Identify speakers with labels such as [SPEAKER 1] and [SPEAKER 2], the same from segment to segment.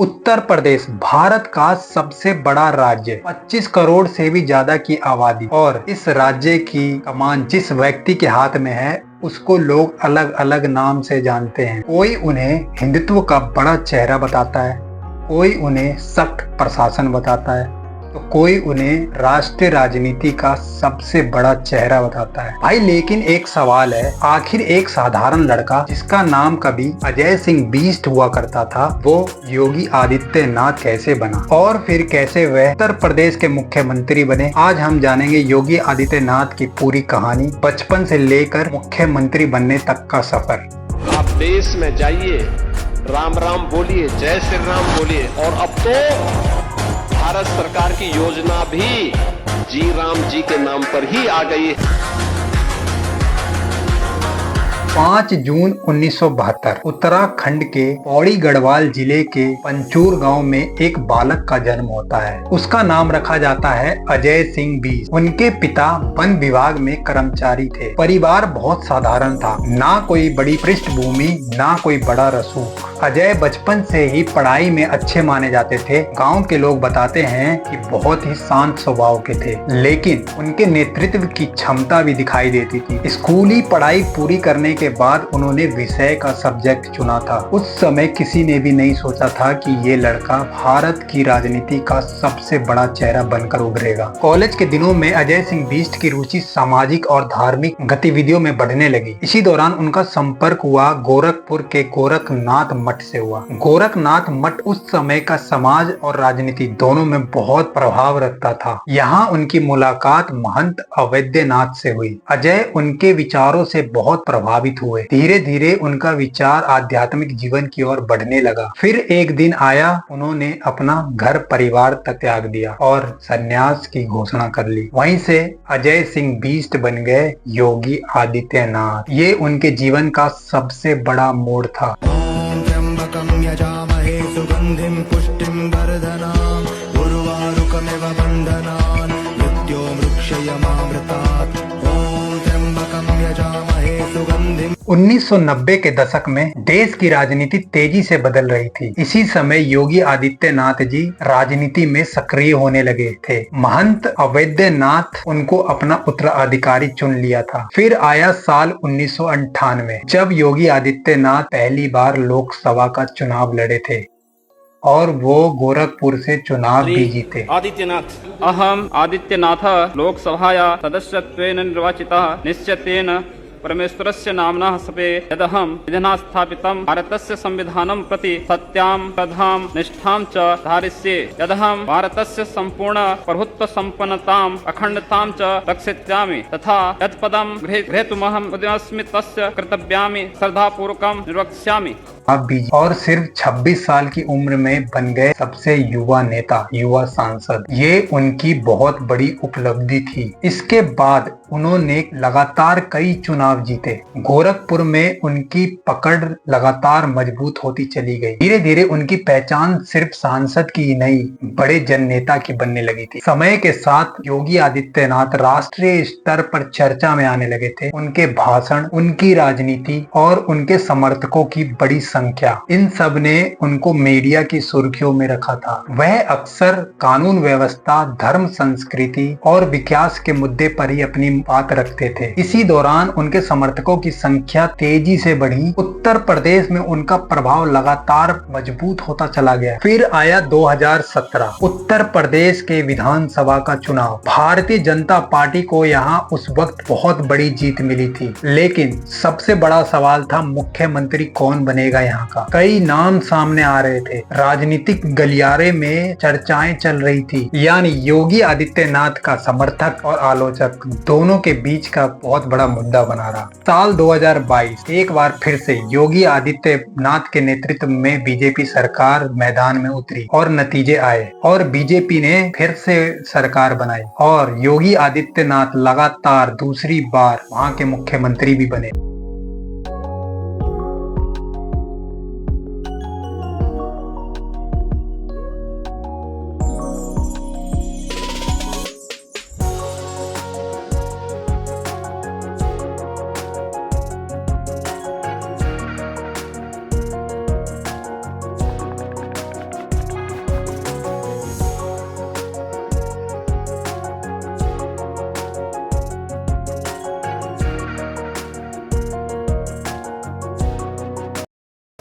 [SPEAKER 1] उत्तर प्रदेश भारत का सबसे बड़ा राज्य, 25 करोड़ से भी ज्यादा की आबादी और इस राज्य की कमान जिस व्यक्ति के हाथ में है उसको लोग अलग अलग नाम से जानते हैं। कोई उन्हें हिंदुत्व का बड़ा चेहरा बताता है, कोई उन्हें सख्त प्रशासन बताता है, तो कोई उन्हें राष्ट्रीय राजनीति का सबसे बड़ा चेहरा बताता है। भाई लेकिन एक सवाल है, आखिर एक साधारण लड़का जिसका नाम कभी अजय सिंह बीस्ट हुआ करता था, वो योगी आदित्यनाथ कैसे बना और फिर कैसे वह उत्तर प्रदेश के मुख्यमंत्री बने। आज हम जानेंगे योगी आदित्यनाथ की पूरी कहानी, बचपन से लेकर मुख्यमंत्री बनने तक का सफर।
[SPEAKER 2] आप देश में जाइए, राम राम बोलिए, जय श्री राम बोलिए, और अब तो भारत सरकार की योजना भी जी राम जी के नाम पर ही आ गई है।
[SPEAKER 1] 5 जून 1972 उत्तराखंड के पौड़ी गढ़वाल जिले के पंचूर गांव में एक बालक का जन्म होता है। उसका नाम रखा जाता है अजय सिंह बीस्ट। उनके पिता वन विभाग में कर्मचारी थे। परिवार बहुत साधारण था, ना कोई बड़ी पृष्ठभूमि, ना कोई बड़ा रसूख। अजय बचपन से ही पढ़ाई में अच्छे माने जाते थे। गांव के लोग बताते हैं कि बहुत ही शांत स्वभाव के थे, लेकिन उनके नेतृत्व की क्षमता भी दिखाई देती थी। स्कूली पढ़ाई पूरी करने के बाद उन्होंने विषय का सब्जेक्ट चुना था। उस समय किसी ने भी नहीं सोचा था कि ये लड़का भारत की राजनीति का सबसे बड़ा चेहरा बनकर उभरेगा। कॉलेज के दिनों में अजय सिंह बीस्ट की रुचि सामाजिक और धार्मिक गतिविधियों में बढ़ने लगी। इसी दौरान उनका संपर्क हुआ गोरखपुर के गोरखनाथ मठ से हुआ। गोरखनाथ मठ उस समय का समाज और राजनीति दोनों में बहुत प्रभाव रखता था। यहाँ उनकी मुलाकात महंत अवैधनाथ से हुई। अजय उनके विचारों से बहुत प्रभावित हुए। धीरे धीरे उनका विचार आध्यात्मिक जीवन की ओर बढ़ने लगा। फिर एक दिन आया, उन्होंने अपना घर परिवार तक त्याग दिया और संन्यास की घोषणा कर ली। वहीं से अजय सिंह बीस्ट बन गए योगी आदित्यनाथ। ये उनके जीवन का सबसे बड़ा मोड़ था।
[SPEAKER 3] यजामहे सुगंधिं पुष्टिं वर्धनाम् उर्वारुकमिव बन्धनान् मृत्यो मृक्षयमामृतात् ॐ त्र्यम्बकं यजामहे सुगंधिं।
[SPEAKER 1] 1990 के दशक में देश की राजनीति तेजी से बदल रही थी। इसी समय योगी आदित्यनाथ जी राजनीति में सक्रिय होने लगे थे। महंत अवैधनाथ उनको अपना उत्तराधिकारी चुन लिया था। फिर आया साल 1998 जब योगी आदित्यनाथ पहली बार लोकसभा का चुनाव लड़े थे और वो गोरखपुर से चुनाव भी जीते।
[SPEAKER 4] आदित्यनाथ अहम आदित्यनाथ लोकसभाया सदस्यत्वेन निर्वाचितः निश्चितेन परमेश्वरस्य नाम्नः सपे यदहं विधिना स्थापितं भारतस्य संविधानं प्रति सत्यां श्रद्धां निष्ठां च धारयिष्ये यदहं भारतस्य संपूर्ण प्रभुत्व संपन्नतां अखंडतां च रक्षिष्यामि तथा यत्पदं गृहीतुमहं उद्यमस्मि तस्य कर्तव्यानि श्रद्धापूर्वकं निर्वक्ष्यामि।
[SPEAKER 1] और सिर्फ 26 साल की उम्र में बन गए सबसे युवा नेता, युवा सांसद। ये उनकी बहुत बड़ी उपलब्धि थी। इसके बाद उन्होंने लगातार कई चुनाव जीते। गोरखपुर में उनकी पकड़ लगातार मजबूत होती चली गई। धीरे धीरे उनकी पहचान सिर्फ सांसद की ही नहीं, बड़े जन नेता की बनने लगी थी। समय के साथ योगी आदित्यनाथ राष्ट्रीय स्तर पर चर्चा में आने लगे थे। उनके भाषण, उनकी राजनीति और उनके समर्थकों की बड़ी संख्या, इन सब ने उनको मीडिया की सुर्खियों में रखा था। वह अक्सर कानून व्यवस्था, धर्म, संस्कृति और विकास के मुद्दे पर ही अपनी बात रखते थे। इसी दौरान उनके समर्थकों की संख्या तेजी से बढ़ी। उत्तर प्रदेश में उनका प्रभाव लगातार मजबूत होता चला गया। फिर आया 2017 उत्तर प्रदेश के विधानसभा का चुनाव। भारतीय जनता पार्टी को यहाँ उस वक्त बहुत बड़ी जीत मिली थी, लेकिन सबसे बड़ा सवाल था मुख्यमंत्री कौन बनेगा यहाँ का। कई नाम सामने आ रहे थे। राजनीतिक गलियारे में चर्चाएं चल रही थी, यानी योगी आदित्यनाथ का समर्थक और आलोचक दोनों के बीच का बहुत बड़ा मुद्दा बना रहा। साल 2022 एक बार फिर से योगी आदित्यनाथ के नेतृत्व में बीजेपी सरकार मैदान में उतरी और नतीजे आए और बीजेपी ने फिर से सरकार बनाई और योगी आदित्यनाथ लगातार दूसरी बार वहां के मुख्यमंत्री भी बने।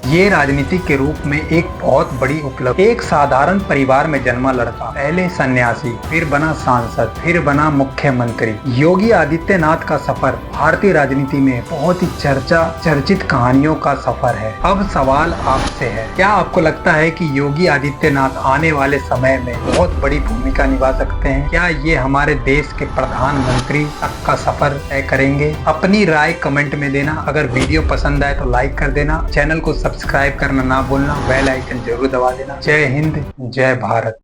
[SPEAKER 1] ये राजनीति के रूप में एक बहुत बड़ी उपलब्धि। एक साधारण परिवार में जन्मा लड़का पहले सन्यासी, फिर बना सांसद, फिर बना मुख्यमंत्री। योगी आदित्यनाथ का सफर भारतीय राजनीति में बहुत ही चर्चित कहानियों का सफर है। अब सवाल आपसे है, क्या आपको लगता है कि योगी आदित्यनाथ आने वाले समय में बहुत बड़ी भूमिका निभा सकते हैं? क्या ये हमारे देश के प्रधानमंत्री तक का सफर तय करेंगे? अपनी राय कमेंट में देना। अगर वीडियो पसंद आए तो लाइक कर देना, चैनल को सब्सक्राइब करना ना भूलना, बेल आइकन जरूर दबा देना। जय हिंद, जय भारत।